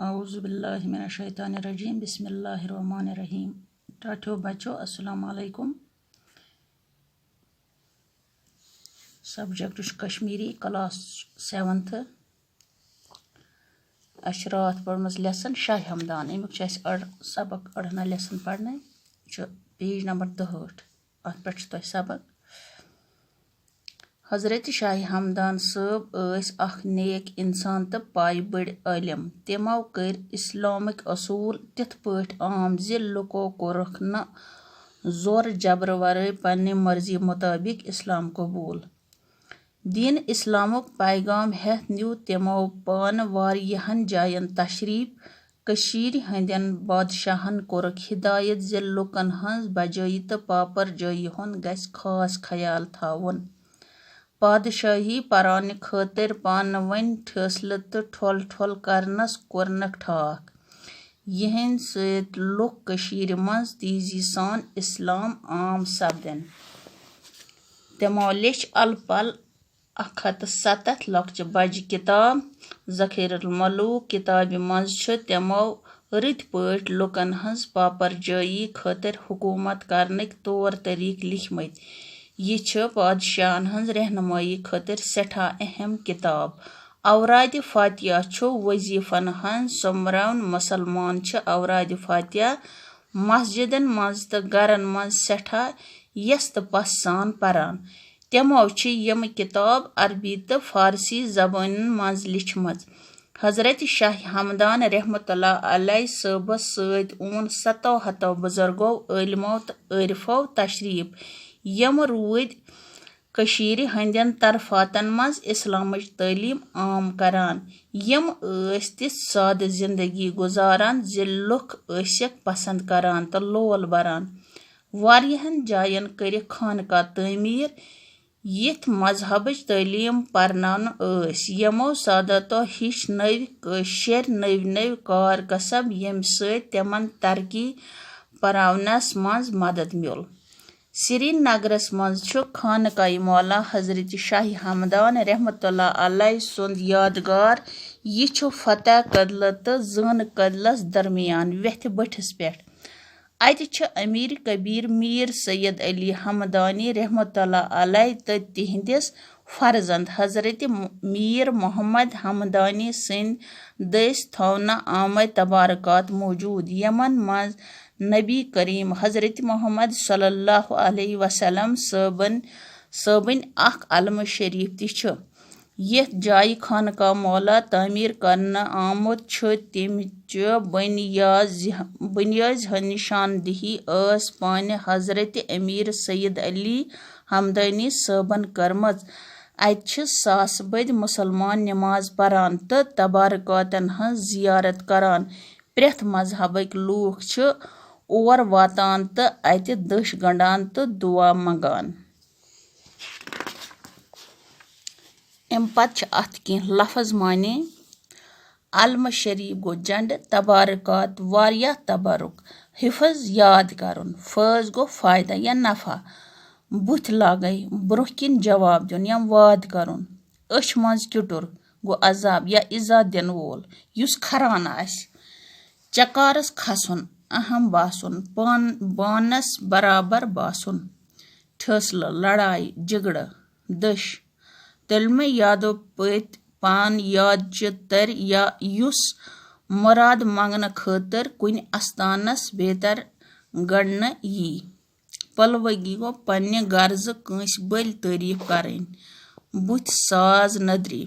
औज़ुबिल्लाहि मिनश्शैतानिर्रजीम बिस्मिल्लाहिर्रहमानिर्रहीम। टाठियों बच्चों अस्सलाम वालेकुम। Subject Kashmiri class 7th। रात पढ़ लेसन शाह हमदान अमुक सबक अड़ना लेसन पढ़ने पेज नंबर 62 अत पे सबक। हजरत शाह हमदान साहब अख नेक इंसान तो पाय बड़ आलिम। तमो कर इस्लामिक असूल तिथ पट आम ज लुको कोरख न जोर जबर वरै पन्ने मर्जी मुताबिक इस्लाम कबूल। दीन इस्लामुक पैगाम हेथ न्यू तमो पान वारियहन जायन तशरीफ। कशीर हंदन बादशाहन कोरख हिदायत ज लुकन हंस बजाई तो पापर जाई हुन गस खास ख्याल थावन। पादशाही परान खतर पान वन ठसल तो ठोल ठोल करनस कोरनक ठाक। यहन सत लुक कशीर मज तेजी सान इस्लाम आम सपदन। तमो लेच अल पल 107 लक्च बज किताब ज़खीरुल मलूक किताब मज तमो रत पट लुकन हंस पापर जाई खतर हुकूमत करनक तौर तरीक लिखमत। यह पादशाहन हंस रहनुमाई खतर सठा अहम किताब। औराद फातिया वजीफन हंस सोमरवन मुसलमान औराद फातिया मस्जिदन मज तो गरन मज सठा यस तो पस सान परान। तमो यम किताब अरबी तो फारसी जबान मज लिखमज। हजरत शाह हमदान रहमतुल्लाह अलैह सबस सत ऊन 700 बुजुर्गो इल्मो तो आरिफो तशरीफ यम रूद कशीर हंदन तरफातन मज इस्लामच तालीम आम करान। यम तिथ साद जिंदगी गुजारान ज लुक पसंद करान तो लोल बरान। वारियहन जायन कर खानका तमीर यथ मजहबच तालीम परनान यमो सादतो हिश नव कशर नव कार कसब यम सत तमन तरक्की परावनस मज मदद मिल। श्रीनगरस मज खानकाई मौला हजरत शाह हमदान रहमतुल्लाह अलैह सुंद यादगार। यह फतह कदल तो जन कदलस दरमियान वेथ बठिस पे। अत अमीर कबीर मीर सैयद अली हमदानी रहमतुल्लाह अलैह तो तिहंदिस फर्जंद हजरत मीर मोहम्मद हमदानी सिंद दस थवना आमद तबारकात मौजूद यमन मज नबी करीम हजरत मोहम्मद सल्लल्लाहु अलैहि वसल्लम सबन अख अलम शरीफ ति। यथ जाय खानका मौला तामीर करन आमुद तमच बुनियाज निशानदही पान हजरत अमीर सैयद अली हमदानी सबन करमज। अत सास बद मुसलमान नमाज परान तो तबारकातन हंस जियारत करान। प्रेथ मजहबक लूख और वातान तो अत दश गंडान तो दुआ मंगान। अम पत अत कह लफज माने। अलम शरीफ गो जंड तबारकात वारिया तबरुक हिफज याद करन फज गो फायदा या नफा बुथ लागै ब्रोह किन जवाब दिन या वाद करन। अश मज किटुर गो अजाब या इजा दिन वोल युस खरान आस। चकारस खसन अहम बासुन बानस बराबर बासुन। ठसल लड़ाई झगड़ दश तलम यादो पत पान याद तर या युस मुराद मंगन खतर कुन अस्तानस बेहतर गड़न यी। पलवगी गो पन्ने गर्ज कंस बल तारीफ करन बुथ साज नदरी।